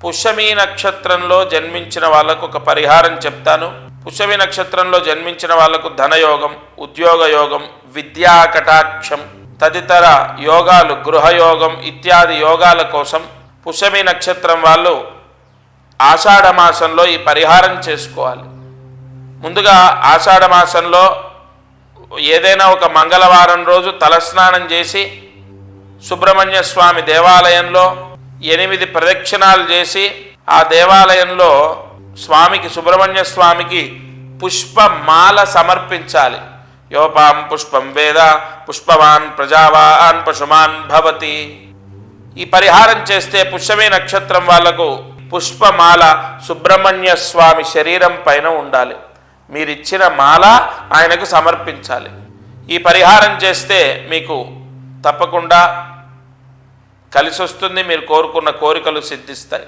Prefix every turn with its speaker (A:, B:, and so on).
A: పుష్యమి నక్షత్రంలో జన్మించిన వాళ్ళకు ఒక పరిహారం చెప్తాను. పుష్యమి నక్షత్రంలో జన్మించిన వాళ్లకు ధనయోగం, ఉద్యోగ యోగం, విద్యా కటాక్షం తదితర యోగాలు, గృహయోగం ఇత్యాది యోగాల కోసం పుష్యమి నక్షత్రం వాళ్ళు ఆషాఢ మాసంలో ఈ పరిహారం చేసుకోవాలి. ముందుగా ఆషాఢ మాసంలో ఏదైనా ఒక మంగళవారం రోజు తలస్నానం చేసి సుబ్రహ్మణ్య స్వామి దేవాలయంలో 8 ప్రదక్షిణాలు చేసి ఆ దేవాలయంలో స్వామికి, సుబ్రహ్మణ్య స్వామికి పుష్పమాల సమర్పించాలి. యోపాం పుష్పం వేద పుష్పవాన్ ప్రజావాన్ పశుమాన్ భవతి. ఈ పరిహారం చేస్తే పుష్యమి నక్షత్రం వాళ్లకు పుష్పమాల సుబ్రహ్మణ్య స్వామి శరీరం పైన ఉండాలి. మీరిచ్చిన మాల ఆయనకు సమర్పించాలి. ఈ పరిహారం చేస్తే మీకు తప్పకుండా కలిసి వస్తుంది. మీరు కోరుకున్న కోరికలు సిద్ధిస్తాయి.